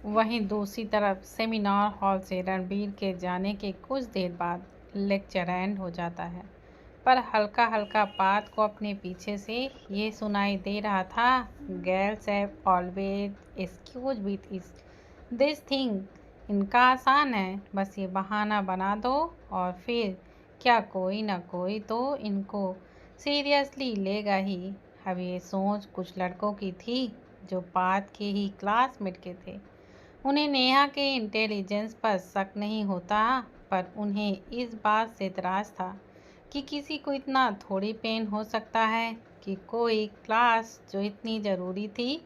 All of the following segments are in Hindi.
वहीं दूसरी तरफ सेमिनार हॉल से रणबीर के जाने के कुछ देर बाद लेक्चर एंड हो जाता है, पर हल्का हल्का पात को अपने पीछे से ये सुनाई दे रहा था, girls have always excuse with this thing. इनका आसान है, बस ये बहाना बना दो और फिर क्या कोई ना कोई तो इनको सीरियसली लेगा ही। अब ये सोच कुछ लड़कों की थी जो पात के ही क्लासमेट के थे। उन्हें नेहा के इंटेलिजेंस पर शक नहीं होता, पर उन्हें इस बात से इतराज़ था कि किसी को इतना थोड़ी पेन हो सकता है कि कोई क्लास जो इतनी ज़रूरी थी,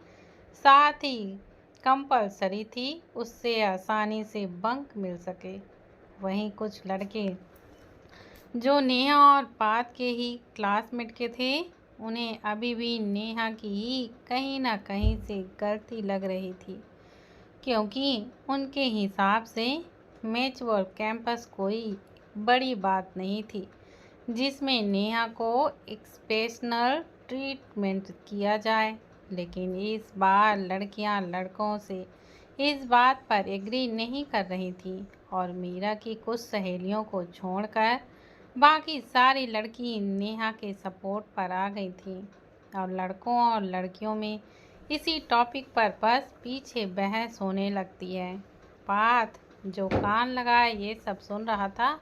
साथ ही कंपलसरी थी, उससे आसानी से बंक मिल सके। वहीं कुछ लड़के जो नेहा और पात के ही क्लासमेट के थे, उन्हें अभी भी नेहा की ही कहीं ना कहीं से गलती लग रही थी, क्योंकि उनके हिसाब से मैचवर्ल कैंपस कोई बड़ी बात नहीं थी जिसमें नेहा को एक्सेप्शनल ट्रीटमेंट किया जाए। लेकिन इस बार लड़कियां लड़कों से इस बात पर एग्री नहीं कर रही थी और मीरा की कुछ सहेलियों को छोड़कर बाकी सारी लड़की नेहा के सपोर्ट पर आ गई थी और लड़कों और लड़कियों में इसी टॉपिक पर बस पीछे बहस होने लगती है। पात जो कान लगाए ये सब सुन रहा था,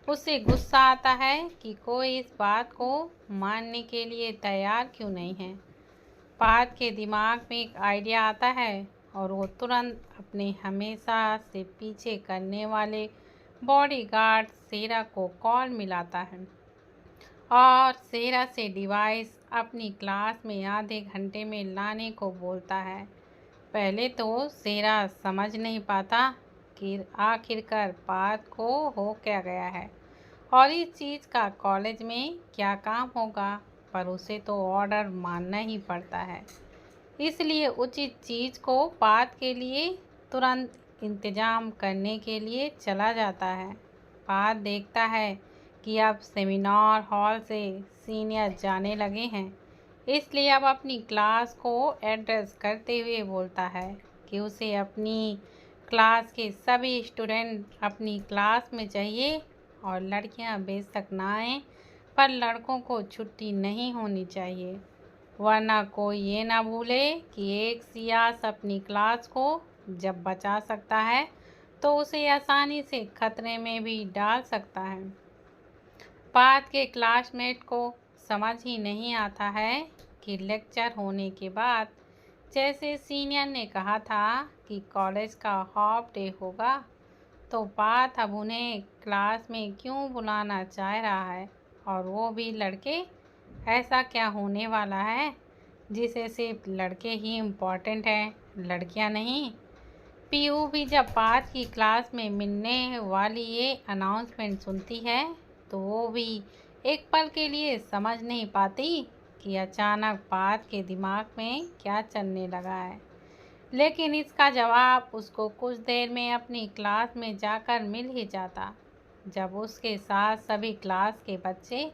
उसे गुस्सा आता है कि कोई इस बात को मानने के लिए तैयार क्यों नहीं है। पात के दिमाग में एक आइडिया आता है और वो तुरंत अपने हमेशा से पीछे करने वाले बॉडीगार्ड सेरा को कॉल मिलाता है और सेरा से डिवाइस अपनी क्लास में आधे घंटे में लाने को बोलता है। पहले तो सेरा समझ नहीं पाता कि आखिरकार पात को हो क्या गया है और इस चीज़ का कॉलेज में क्या काम होगा, पर उसे तो ऑर्डर मानना ही पड़ता है। इसलिए उचित चीज़ को पात के लिए तुरंत इंतजाम करने के लिए चला जाता है। पात देखता है कि अब सेमिनार हॉल से सीनियर जाने लगे हैं, इसलिए अब अपनी क्लास को एड्रेस करते हुए बोलता है कि उसे अपनी क्लास के सभी स्टूडेंट अपनी क्लास में चाहिए और लड़कियां बेशक ना आएं, पर लड़कों को छुट्टी नहीं होनी चाहिए, वरना कोई ये ना भूले कि एक सियास अपनी क्लास को जब बचा सकता है तो उसे आसानी से खतरे में भी डाल सकता है। पात के क्लासमेट को समझ ही नहीं आता है कि लेक्चर होने के बाद जैसे सीनियर ने कहा था कि कॉलेज का हाफ डे होगा, तो पात अब उन्हें क्लास में क्यों बुलाना चाह रहा है, और वो भी लड़के। ऐसा क्या होने वाला है जिसे सिर्फ लड़के ही इम्पोर्टेंट हैं, लड़कियां नहीं। पीयू भी जब पात की क्लास में मिलने वाली ये अनाउंसमेंट सुनती है तो वो भी एक पल के लिए समझ नहीं पाती कि अचानक पात के दिमाग में क्या चलने लगा है। लेकिन इसका जवाब उसको कुछ देर में अपनी क्लास में जाकर मिल ही जाता, जब उसके साथ सभी क्लास के बच्चे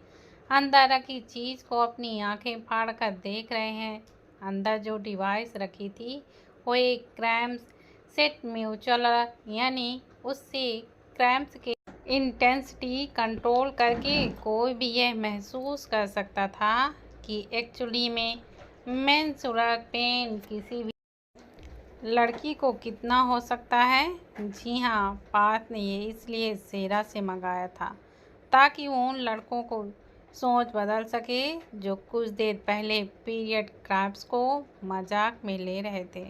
अंदर रखी चीज़ को अपनी आंखें फाड़ कर देख रहे हैं। अंदर जो डिवाइस रखी थी वो एक क्रैम्स सेट म्यूचुअल, यानी उससे क्रैम्स के इंटेंसिटी कंट्रोल करके कोई भी यह महसूस कर सकता था कि एक्चुअली में मेंस्ट्रुअल पेन किसी भी लड़की को कितना हो सकता है। जी हाँ, पात ने ये इसलिए सेरा से मंगाया था ताकि वो उन लड़कों को सोच बदल सके जो कुछ देर पहले पीरियड क्रैप्स को मजाक में ले रहे थे।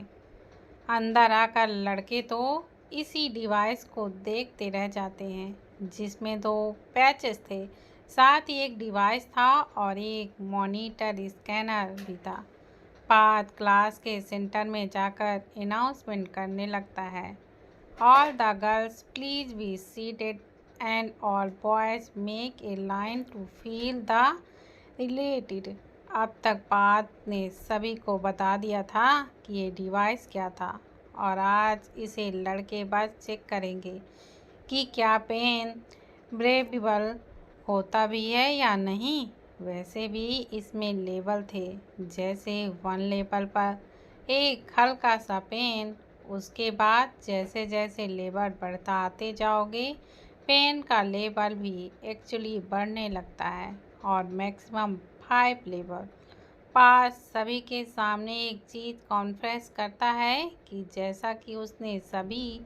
अंदर आकर लड़के तो इसी डिवाइस को देखते रह जाते हैं जिसमें दो पैचेस थे, साथ ही एक डिवाइस था और एक मॉनिटर स्कैनर भी था। पात क्लास के सेंटर में जाकर अनाउंसमेंट करने लगता है, all the girls please be seated and all boys make a line to feel the related. अब तक पात ने सभी को बता दिया था कि ये डिवाइस क्या था और आज इसे लड़के बस चेक करेंगे कि क्या पेन ब्रेवेबल होता भी है या नहीं। वैसे भी इसमें लेबल थे, जैसे 1 लेबल पर एक हल्का सा पेन उसके बाद जैसे जैसे लेवल बढ़ता आते जाओगे, पेन का लेवल भी एक्चुअली बढ़ने लगता है और मैक्सिमम 5 लेवल पास सभी के सामने एक चीज़ कॉन्फ्रेस करता है कि जैसा कि उसने सभी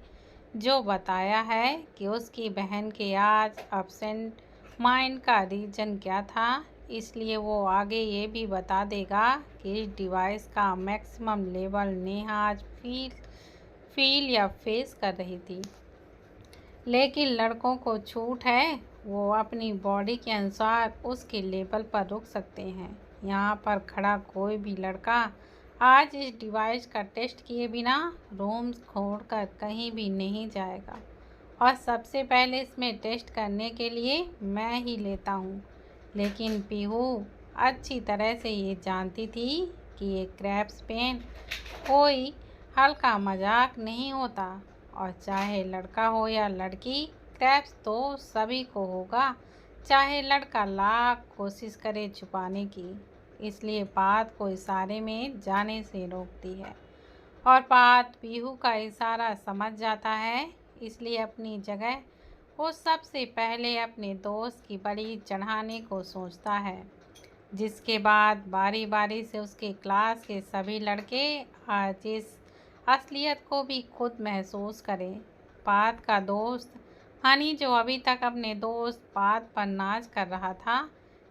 जो बताया है कि उसकी बहन के आज अपसेंट माइंड का रीज़न क्या था, इसलिए वो आगे ये भी बता देगा कि इस डिवाइस का मैक्सिमम लेवल नेहा आज फील या फेस कर रही थी। लेकिन लड़कों को छूट है, वो अपनी बॉडी के अनुसार उसके लेवल पर रुक सकते हैं। यहाँ पर खड़ा कोई भी लड़का आज इस डिवाइस का टेस्ट किए बिना रूम छोड़कर कहीं भी नहीं जाएगा और सबसे पहले इसमें टेस्ट करने के लिए मैं ही लेता हूँ। लेकिन पीहू अच्छी तरह से ये जानती थी कि ये क्रैप्स पेन कोई हल्का मजाक नहीं होता और चाहे लड़का हो या लड़की, क्रैप्स तो सभी को होगा, चाहे लड़का लाख कोशिश करे छुपाने की। इसलिए पात को इशारे में जाने से रोकती है और पात पीहू का इशारा समझ जाता है, इसलिए अपनी जगह वो सबसे पहले अपने दोस्त की बलि चढ़ाने को सोचता है। जिसके बाद बारी बारी से उसके क्लास के सभी लड़के आज इस असलियत को भी खुद महसूस करें। पात का दोस्त हनी जो अभी तक अपने दोस्त पात पर नाज कर रहा था,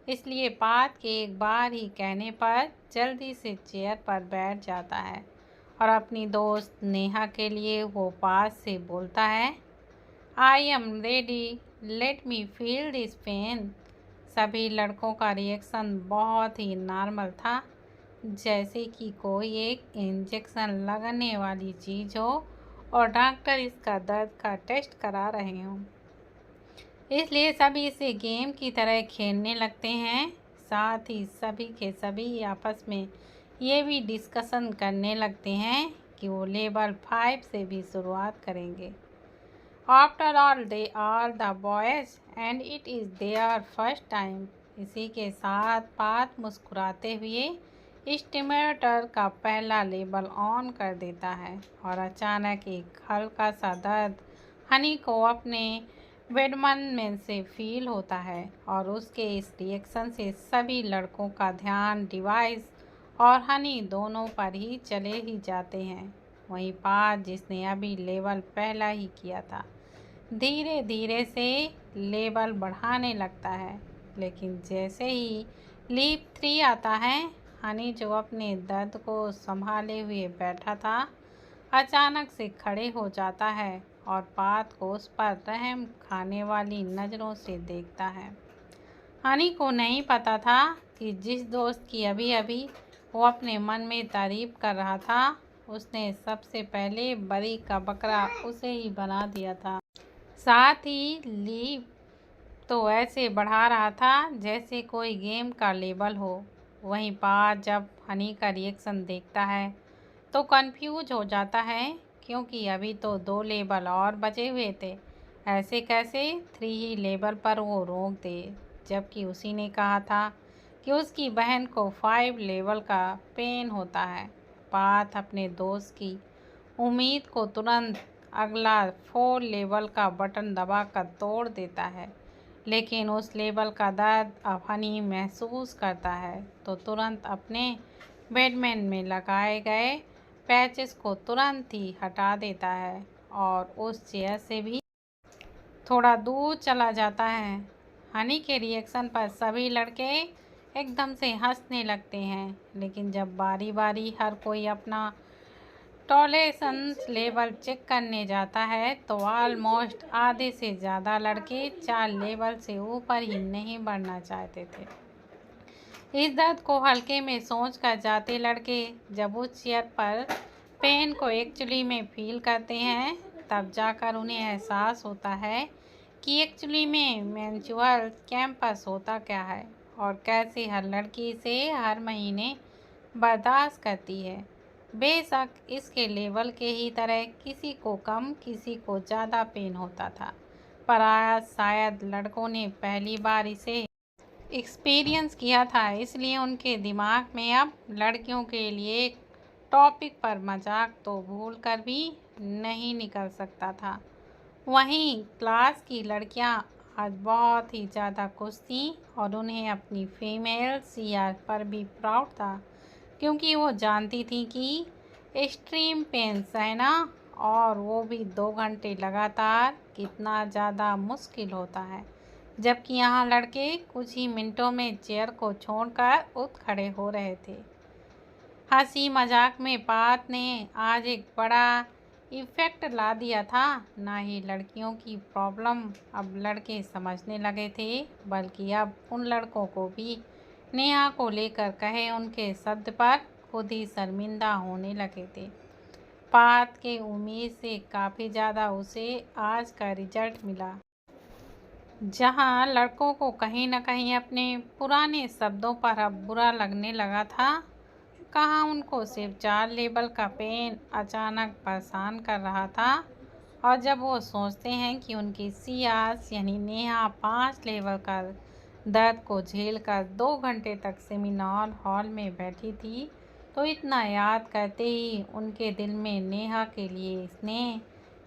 इसलिए पात के एक बार ही कहने पर जल्दी से चेयर पर बैठ जाता है और अपनी दोस्त नेहा के लिए वो पात से बोलता है, I am ready, let me feel this pain. सभी लड़कों का रिएक्शन बहुत ही नॉर्मल था, जैसे कि कोई एक इंजेक्शन लगने वाली चीज़ हो और डॉक्टर इसका दर्द का टेस्ट करा रहे हों। इसलिए सभी इसे गेम की तरह खेलने लगते हैं। साथ ही सभी के सभी आपस में ये भी डिस्कशन करने लगते हैं कि वो लेवल 5 से भी शुरुआत करेंगे। After all they are the boys and it is their first time. इसी के साथ पात मुस्कुराते हुए स्टिमेटर का पहला लेवल ऑन कर देता है और अचानक एक हल्का सा दर्द हनी को अपने बेडमन में से फील होता है और उसके इस रिएक्शन से सभी लड़कों का ध्यान डिवाइस और हनी दोनों पर ही चले ही जाते हैं। वहीं पात जिसने अभी लेवल पहला ही किया था, धीरे धीरे से लेवल बढ़ाने लगता है। लेकिन जैसे ही लीप 3 आता है, हनी जो अपने दर्द को संभाले हुए बैठा था, अचानक से खड़े हो जाता है और पात को उस पर रहम खाने वाली नज़रों से देखता है। हनी को नहीं पता था कि जिस दोस्त की अभी अभी वो अपने मन में तारीफ कर रहा था, उसने सबसे पहले बरी का बकरा उसे ही बना दिया था। साथ ही लीव तो ऐसे बढ़ा रहा था जैसे कोई गेम का लेवल हो। वहीं पात जब हनी का रिएक्शन देखता है तो कंफ्यूज हो जाता है, क्योंकि अभी तो 2 लेवल और बचे हुए थे। ऐसे कैसे 3 ही लेवल पर वो रोक दे, जबकि उसी ने कहा था कि उसकी बहन को 5 लेवल का पेन होता है। पात अपने दोस्त की उम्मीद को तुरंत अगला 4 लेवल का बटन दबाकर तोड़ देता है, लेकिन उस लेवल का दर्द अब हनी महसूस करता है तो तुरंत अपने बेडमैन में लगाए गए पैचेस को तुरंत ही हटा देता है और उस चेयर से भी थोड़ा दूर चला जाता है। हनी के रिएक्शन पर सभी लड़के एकदम से हंसने लगते हैं, लेकिन जब बारी बारी हर कोई अपना टॉलरेंस लेवल चेक करने जाता है तो ऑलमोस्ट आधे से ज़्यादा लड़के 4 लेवल से ऊपर ही नहीं बढ़ना चाहते थे। इस दर्द को हल्के में सोच कर जाते लड़के जब उस चेयर पर पेन को एक्चुअली में फील करते हैं, तब जाकर उन्हें एहसास होता है कि एक्चुअली में मेंस्ट्रुअल कैंपस होता क्या है और कैसे हर लड़की इसे हर महीने बर्दाश्त करती है। बेशक इसके लेवल के ही तरह किसी को कम किसी को ज़्यादा पेन होता था, पर आज शायद लड़कों ने पहली बार इसे एक्सपीरियंस किया था, इसलिए उनके दिमाग में अब लड़कियों के लिए एक टॉपिक पर मजाक तो भूल कर भी नहीं निकल सकता था। वहीं क्लास की लड़कियां आज बहुत ही ज़्यादा खुश थीं और उन्हें अपनी फीमेल सीआर पर भी प्राउड था, क्योंकि वो जानती थी कि एक्सट्रीम पेन सहना और वो भी 2 घंटे लगातार कितना ज़्यादा मुश्किल होता है, जबकि यहाँ लड़के कुछ ही मिनटों में चेयर को छोड़कर उठ खड़े हो रहे थे। हंसी मजाक में बात ने आज एक बड़ा इफेक्ट ला दिया था। ना ही लड़कियों की प्रॉब्लम अब लड़के समझने लगे थे, बल्कि अब उन लड़कों को भी नेहा को लेकर कहे उनके शब्द पर खुद ही शर्मिंदा होने लगे थे। बात के उम्मीद से काफ़ी ज़्यादा उसे आज का रिजल्ट मिला, जहां लड़कों को कहीं न कहीं अपने पुराने शब्दों पर अब बुरा लगने लगा था। कहाँ उनको सिर्फ 4 लेवल का पेन अचानक परेशान कर रहा था, और जब वो सोचते हैं कि उनकी सियास यानी नेहा 5 लेवल का दर्द को झेलकर 2 घंटे तक सेमिनार हॉल में बैठी थी, तो इतना याद करते ही उनके दिल में नेहा के लिए स्नेह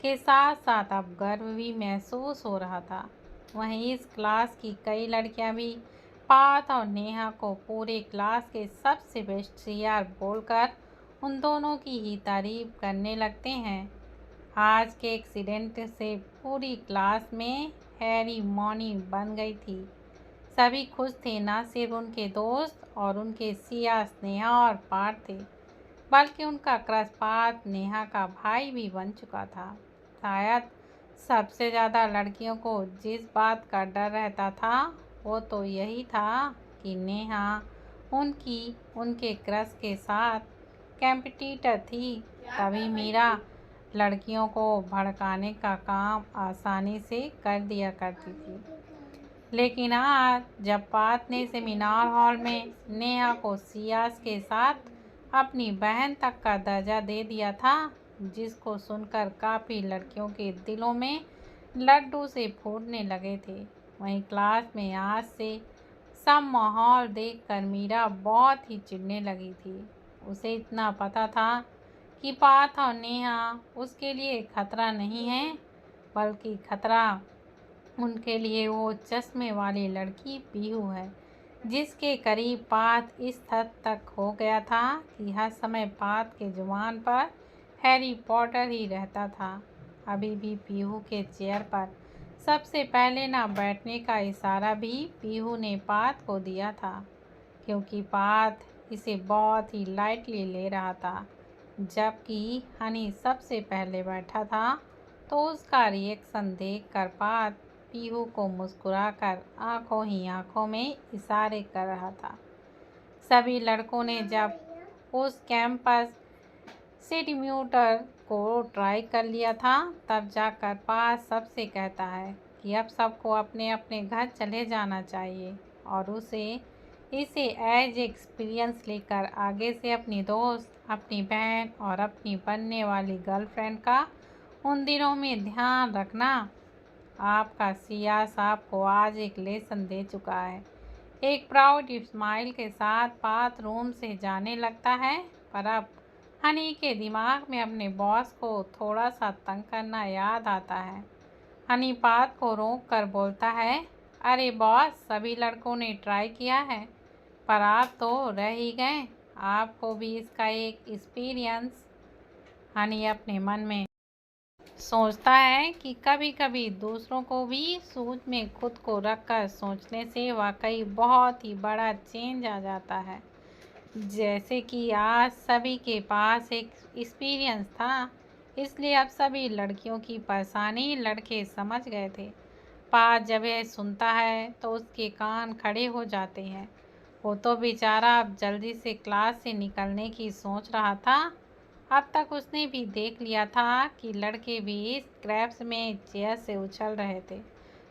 के साथ साथ अब गर्व भी महसूस हो रहा था। वहीं इस क्लास की कई लड़कियां भी पार्थ और नेहा को पूरे क्लास के सबसे बेस्ट सीआर बोलकर उन दोनों की ही तारीफ करने लगते हैं। आज के एक्सीडेंट से पूरी क्लास में हैरी मौनी बन गई थी। सभी खुश थे, ना सिर्फ उनके दोस्त और उनके सिया स्नेहा और पार्थ थे, बल्कि उनका क्रश पार्थ नेहा का भाई भी बन चुका था। शायद सबसे ज़्यादा लड़कियों को जिस बात का डर रहता था वो तो यही था कि नेहा उनके क्रश के साथ कंपटीटर थी। तभी मीरा लड़कियों को भड़काने का काम आसानी से कर दिया करती थी। लेकिन आज जब पार्थ ने सेमिनार हॉल में नेहा को सियास के साथ अपनी बहन तक का दर्जा दे दिया था, जिसको सुनकर काफ़ी लड़कियों के दिलों में लड्डू से फूटने लगे थे। वहीं क्लास में आज से सब माहौल देखकर मीरा बहुत ही चिढ़ने लगी थी। उसे इतना पता था कि पार्थ और नेहा उसके लिए खतरा नहीं है, बल्कि खतरा उनके लिए वो चश्मे वाली लड़की पीहू है, जिसके करीब पार्थ इस हद तक हो गया था कि हर समय पार्थ के जुबान पर हैरी पॉटर ही रहता था। अभी भी पीहू के चेयर पर सबसे पहले ना बैठने का इशारा भी पीहू ने पार्थ को दिया था, क्योंकि पार्थ इसे बहुत ही लाइटली ले रहा था। जबकि हनी सबसे पहले बैठा था, तो उसका रिएक्शन देखकर पार्थ पीहू को मुस्कुराकर आंखों ही आंखों में इशारे कर रहा था। सभी लड़कों ने जब उस कैंपस सेंटीमीटर को ट्राई कर लिया था, तब जाकर पार्थ सबसे कहता है कि अब सबको अपने अपने घर चले जाना चाहिए, और इसे एज एक्सपीरियंस लेकर आगे से अपनी दोस्त, अपनी बहन और अपनी बनने वाली गर्लफ्रेंड का उन दिनों में ध्यान रखना। आपका सियास आपको आज एक लेसन दे चुका है। एक प्राउड स्माइल के साथ पार्थ रूम से जाने लगता है, पर अब हनी के दिमाग में अपने बॉस को थोड़ा सा तंग करना याद आता है। हनी पार्थ को रोक कर बोलता है, अरे बॉस, सभी लड़कों ने ट्राई किया है, पर आप तो रह ही गए। आपको भी इसका एक एक्सपीरियंस। हनी अपने मन में सोचता है कि कभी कभी दूसरों को भी सूझ में खुद को रखकर सोचने से वाकई बहुत ही बड़ा चेंज आ जाता है। जैसे कि आज सभी के पास एक एक्सपीरियंस था, इसलिए अब सभी लड़कियों की परेशानी लड़के समझ गए थे। पार्थ जब यह सुनता है तो उसके कान खड़े हो जाते हैं। वो तो बेचारा अब जल्दी से क्लास से निकलने की सोच रहा था। अब तक उसने भी देख लिया था कि लड़के भी स्क्रैप्स में चेयर से उछल रहे थे,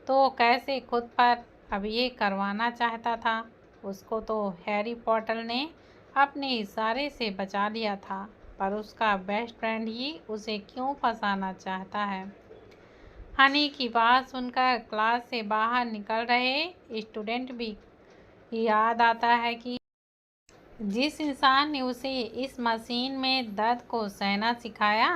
तो वो कैसे खुद पर अब ये करवाना चाहता था। उसको तो हैरी पॉटर ने अपने इशारे से बचा लिया था, पर उसका बेस्ट फ्रेंड ही उसे क्यों फंसाना चाहता है। हनी की बात सुनकर क्लास से बाहर निकल रहे स्टूडेंट भी याद आता है कि जिस इंसान ने उसे इस मशीन में दर्द को सहना सिखाया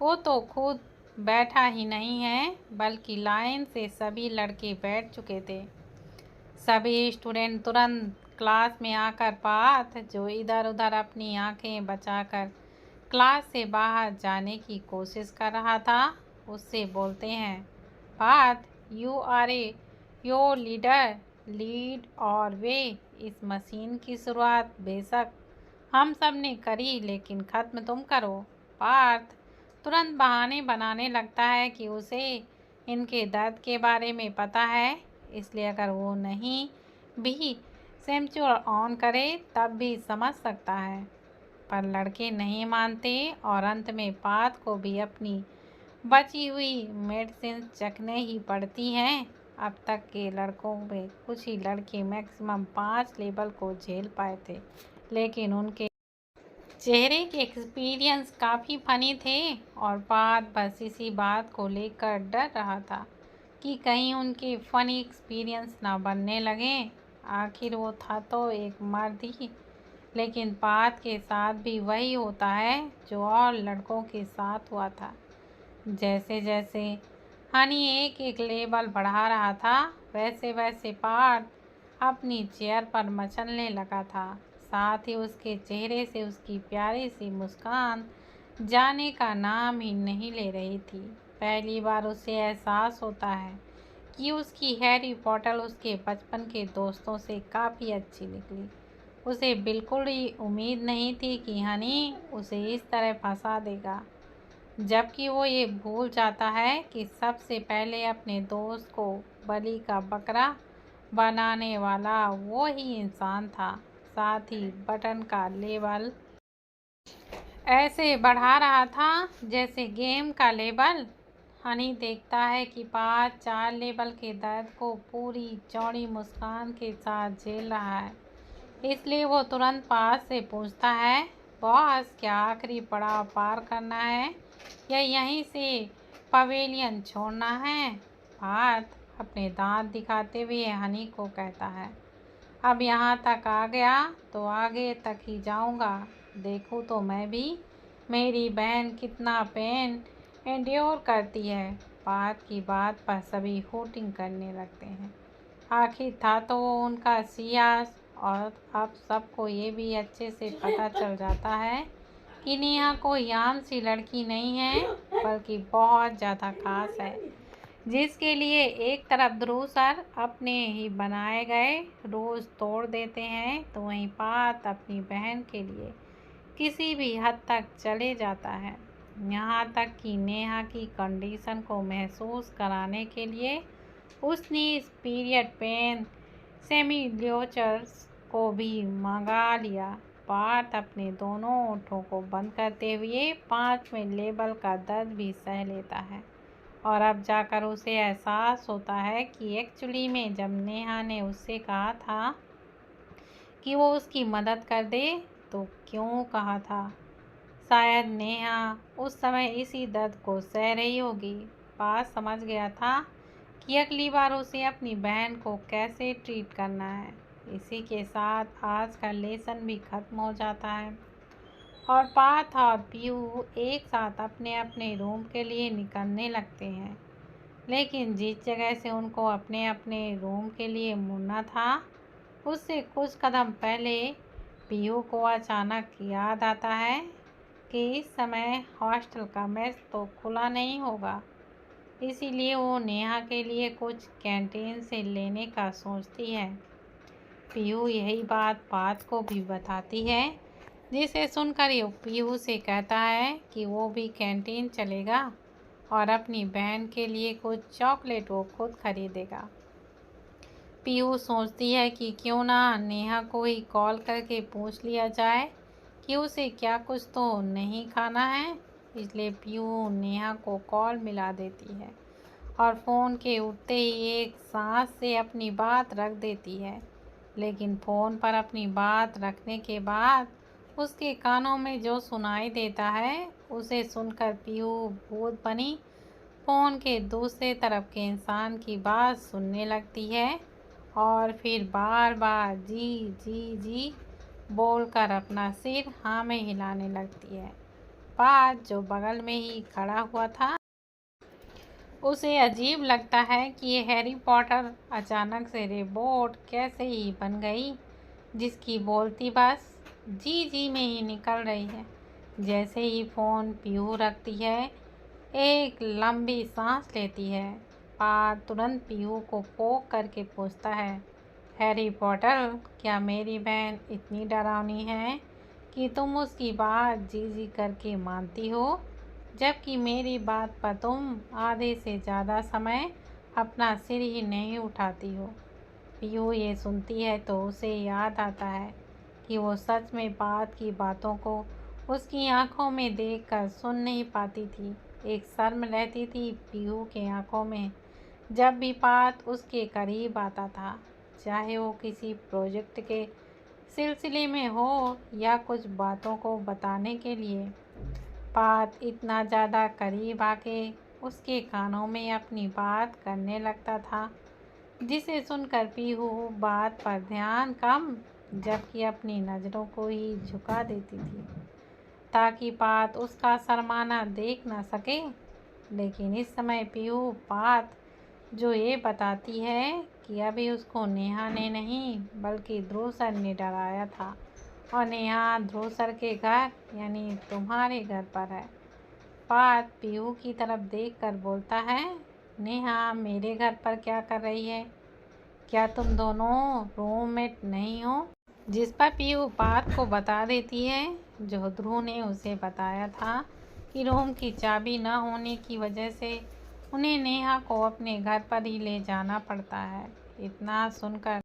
वो तो खुद बैठा ही नहीं है, बल्कि लाइन से सभी लड़के बैठ चुके थे। सभी स्टूडेंट तुरंत क्लास में आकर पार्थ, जो इधर उधर अपनी आंखें बचाकर क्लास से बाहर जाने की कोशिश कर रहा था, उससे बोलते हैं, Parth, you are a your leader, lead और वे। इस मशीन की शुरुआत बेशक हम सब ने करी, लेकिन ख़त्म तुम करो। पार्थ तुरंत बहाने बनाने लगता है कि उसे इनके दर्द के बारे में पता है, इसलिए अगर वो नहीं भी सेंचुर ऑन करे तब भी समझ सकता है। पर लड़के नहीं मानते और अंत में पार्थ को भी अपनी बची हुई मेडिसिन चखने ही पड़ती हैं। अब तक के लड़कों में कुछ ही लड़के मैक्सिमम 5 लेवल को झेल पाए थे, लेकिन उनके चेहरे के एक्सपीरियंस काफ़ी फनी थे और पार्थ बस इसी बात को लेकर डर रहा था कि कहीं उनके फनी एक्सपीरियंस ना बनने लगें। आखिर वो था तो एक मर्द ही, लेकिन पार्थ के साथ भी वही होता है जो और लड़कों के साथ हुआ था। जैसे जैसे हनी एक एक लेवल बढ़ा रहा था, वैसे वैसे पार्थ अपनी चेयर पर मचलने लगा था। साथ ही उसके चेहरे से उसकी प्यारी सी मुस्कान जाने का नाम ही नहीं ले रही थी। पहली बार उसे एहसास होता है कि उसकी हैरी पॉटर उसके बचपन के दोस्तों से काफ़ी अच्छी निकली। उसे बिल्कुल ही उम्मीद नहीं थी कि हनी उसे इस तरह फंसा देगा, जबकि वो ये भूल जाता है कि सबसे पहले अपने दोस्त को बलि का बकरा बनाने वाला वो ही इंसान था। साथ ही बटन का लेवल ऐसे बढ़ा रहा था जैसे गेम का लेवल। हनी देखता है कि पार्थ 4 लेवल के दर्द को पूरी चौड़ी मुस्कान के साथ झेल रहा है, इसलिए वो तुरंत पार्थ से पूछता है, बॉस, क्या आखिरी पड़ाव पार करना है या यहीं से पवेलियन छोड़ना है? पार्थ अपने दांत दिखाते हुए हनी को कहता है, अब यहाँ तक आ गया तो आगे तक ही जाऊँगा। देखूँ तो मैं भी मेरी बहन कितना पेन एंड्योर करती है। पार्थ की बात पर सभी हूटिंग करने लगते हैं। आखिर था तो वो उनका सियास, और अब सबको ये भी अच्छे से पता चल जाता है कि नेहा कोई आम सी लड़की नहीं है, बल्कि बहुत ज़्यादा खास है, जिसके लिए एक तरफ ध्रुव सर अपने ही बनाए गए रोज़ तोड़ देते हैं, तो वहीं पार्थ अपनी बहन के लिए किसी भी हद तक चले जाता है। यहाँ तक कि नेहा की कंडीशन को महसूस कराने के लिए उसने इस पीरियड पेन सेमिल्योचर्स को भी मंगा लिया। पार्थ अपने दोनों ओठों को बंद करते हुए 5वें लेवल का दर्द भी सह लेता है, और अब जाकर उसे एहसास होता है कि एक्चुअली में जब नेहा ने उससे कहा था कि वो उसकी मदद कर दे, तो क्यों कहा था। शायद नेहा उस समय इसी दर्द को सह रही होगी। पास समझ गया था कि अगली बार उसे अपनी बहन को कैसे ट्रीट करना है। इसी के साथ आज का लेसन भी ख़त्म हो जाता है और पार्थ और पीयू एक साथ अपने अपने रूम के लिए निकलने लगते हैं। लेकिन जिस जगह से उनको अपने अपने रूम के लिए मुड़ना था, उससे कुछ कदम पहले पीयू को अचानक याद आता है कि इस समय हॉस्टल का मेस तो खुला नहीं होगा, इसीलिए वो नेहा के लिए कुछ कैंटीन से लेने का सोचती है। पीयू यही बात पार्थ को भी बताती है, जिसे सुनकर ये पीयू से कहता है कि वो भी कैंटीन चलेगा और अपनी बहन के लिए कुछ चॉकलेट वो खुद खरीदेगा। पीयू सोचती है कि क्यों ना नेहा को ही कॉल करके पूछ लिया जाए कि उसे क्या कुछ तो नहीं खाना है, इसलिए पीयू नेहा को कॉल मिला देती है और फ़ोन के उठते ही एक सांस से अपनी बात रख देती है। लेकिन फ़ोन पर अपनी बात रखने के बाद उसके कानों में जो सुनाई देता है, उसे सुनकर पीयू भूत बनी फ़ोन के दूसरे तरफ के इंसान की बात सुनने लगती है और फिर बार बार जी जी जी बोलकर अपना सिर हाँ में हिलाने लगती है। पात, जो बगल में ही खड़ा हुआ था, उसे अजीब लगता है कि ये हैरी पॉटर अचानक से रोबोट कैसे ही बन गई, जिसकी बोलती बस जी जी में ही निकल रही है। जैसे ही फ़ोन पीहू रखती है, एक लंबी सांस लेती है। पार तुरंत पीहू को पोक करके पूछता है, हैरी पॉटर, क्या मेरी बहन इतनी डरावनी है कि तुम उसकी बात जी जी करके मानती हो, जबकि मेरी बात पर तुम आधे से ज़्यादा समय अपना सिर ही नहीं उठाती हो। पीहू ये सुनती है तो उसे याद आता है कि वो सच में पात की बातों को उसकी आंखों में देखकर सुन नहीं पाती थी। एक शर्म रहती थी पीहू के आंखों में जब भी पात उसके करीब आता था, चाहे वो किसी प्रोजेक्ट के सिलसिले में हो या कुछ बातों को बताने के लिए। पात इतना ज़्यादा करीब आके उसके कानों में अपनी बात करने लगता था, जिसे सुनकर पीहू बात पर ध्यान कम जबकि अपनी नज़रों को ही झुका देती थी ताकि पात उसका शर्माना देख न सके। लेकिन इस समय पीहू पात जो ये बताती है कि अभी उसको नेहा ने नहीं बल्कि ध्रुव सर ने डराया था, और नेहा ध्रुव सर के घर यानी तुम्हारे घर पर है। पात पीहू की तरफ देखकर बोलता है, नेहा मेरे घर पर क्या कर रही है? क्या तुम दोनों रूममेट नहीं हो? जिस पर पीहू पात को बता देती है जो ध्रुव ने उसे बताया था कि रूम की चाबी न होने की वजह से उन्हें नेहा को अपने घर पर ही ले जाना पड़ता है। इतना सुनकर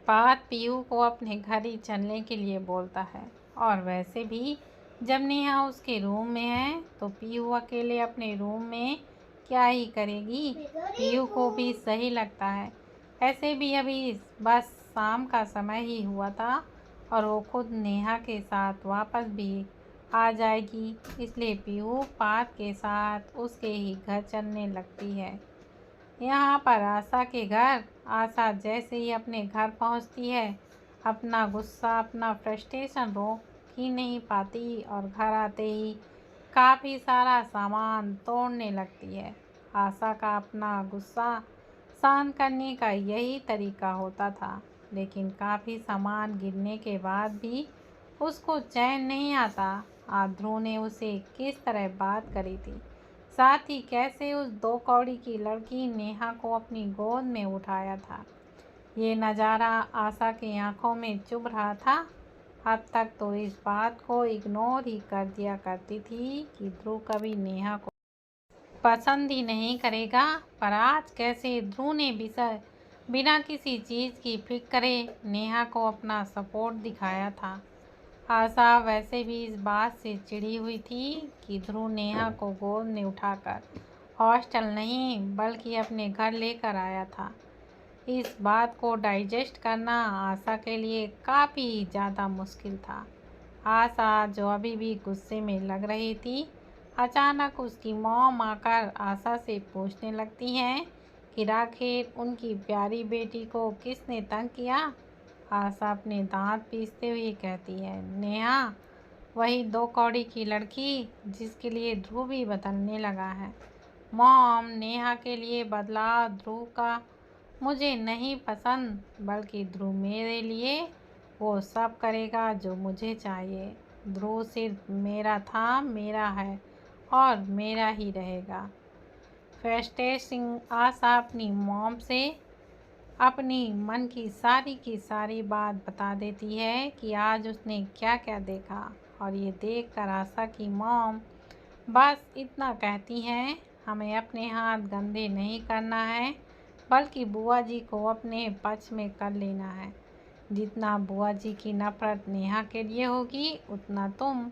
पात पीहू को अपने घर ही चलने के लिए बोलता है, और वैसे भी जब नेहा उसके रूम में है तो पीहू अकेले अपने रूम में क्या ही करेगी। पीहू को भी सही लगता है। ऐसे भी अभी बस शाम का समय ही हुआ था और वो खुद नेहा के साथ वापस भी आ जाएगी, इसलिए पीहू पात के साथ उसके ही घर चलने लगती है। यहाँ पर आशा के घर। आशा जैसे ही अपने घर पहुँचती है, अपना गुस्सा, अपना फ्रस्ट्रेशन रोक ही नहीं पाती और घर आते ही काफ़ी सारा सामान तोड़ने लगती है। आशा का अपना गुस्सा शांत करने का यही तरीका होता था, लेकिन काफ़ी सामान गिरने के बाद भी उसको चैन नहीं आता। ध्रुव ने उसे किस तरह बात करी थी, साथ ही कैसे उस दो कौड़ी की लड़की नेहा को अपनी गोद में उठाया था, ये नज़ारा आशा की आंखों में चुभ रहा था। अब तक तो इस बात को इग्नोर ही कर दिया करती थी कि ध्रुव कभी नेहा को पसंद ही नहीं करेगा, पर आज कैसे ध्रुव ने बिना किसी चीज़ की फिक्रे नेहा को अपना सपोर्ट दिखाया था। आशा वैसे भी इस बात से चिढ़ी हुई थी कि ध्रुव नेहा को गोद में उठाकर हॉस्टल नहीं बल्कि अपने घर लेकर आया था। इस बात को डाइजेस्ट करना आशा के लिए काफ़ी ज़्यादा मुश्किल था। आशा जो अभी भी गुस्से में लग रही थी, अचानक उसकी मॉम आकर आशा से पूछने लगती हैं कि आखिर उनकी प्यारी बेटी को किसने तंग किया। आशा अपने दांत पीसते हुए कहती है, नेहा, वही दो कौड़ी की लड़की जिसके लिए ध्रुव भी बदलने लगा है। मॉम, नेहा के लिए बदलाव ध्रुव का मुझे नहीं पसंद, बल्कि ध्रुव मेरे लिए वो सब करेगा जो मुझे चाहिए। ध्रुव सिर्फ मेरा था, मेरा है और मेरा ही रहेगा। फ्रस्ट्रेटिंग आशा अपनी मॉम से अपनी मन की सारी बात बता देती है कि आज उसने क्या क्या देखा, और ये देखकर आशा की मॉम बस इतना कहती हैं, हमें अपने हाथ गंदे नहीं करना है बल्कि बुआ जी को अपने पक्ष में कर लेना है। जितना बुआ जी की नफरत नेहा के लिए होगी, उतना तुम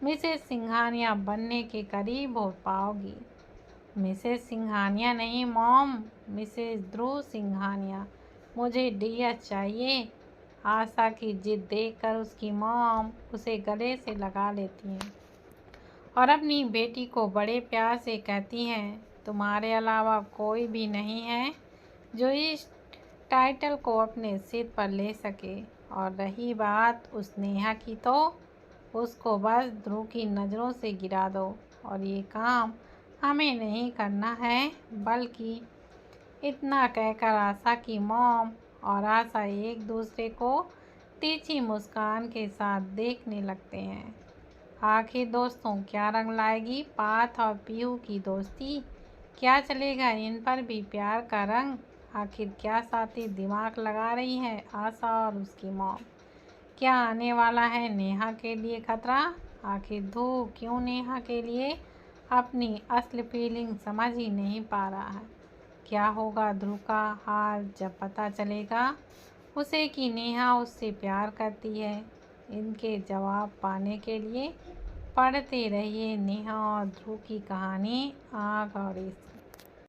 मिसेस सिंघानिया बनने के करीब हो पाओगी। मिसेस सिंघानिया नहीं मॉम, मिसेस ध्रुव सिंघानिया। मुझे डीएस चाहिए। आशा की जिद देखकर उसकी मॉम उसे गले से लगा लेती हैं और अपनी बेटी को बड़े प्यार से कहती हैं, तुम्हारे अलावा कोई भी नहीं है जो इस टाइटल को अपने सिर पर ले सके और रही बात उस नेहा की, तो उसको बस ध्रुव की नज़रों से गिरा दो। और ये काम हमें नहीं करना है, बल्कि इतना कहकर आशा की मॉम और आशा एक दूसरे को तिरछी मुस्कान के साथ देखने लगते हैं। आखिर दोस्तों क्या रंग लाएगी पार्थ और पीहू की दोस्ती? क्या चलेगा इन पर भी प्यार का रंग? आखिर क्या साथी दिमाग लगा रही है आशा और उसकी मॉम? क्या आने वाला है नेहा के लिए खतरा? आखिर ध्रुव क्यों नेहा के लिए अपनी असली फीलिंग समझ ही नहीं पा रहा है? क्या होगा ध्रुव का हाल जब पता चलेगा उसे कि नेहा उससे प्यार करती है? इनके जवाब पाने के लिए पढ़ते रहिए नेहा और ध्रुव की कहानी आग और इश्क।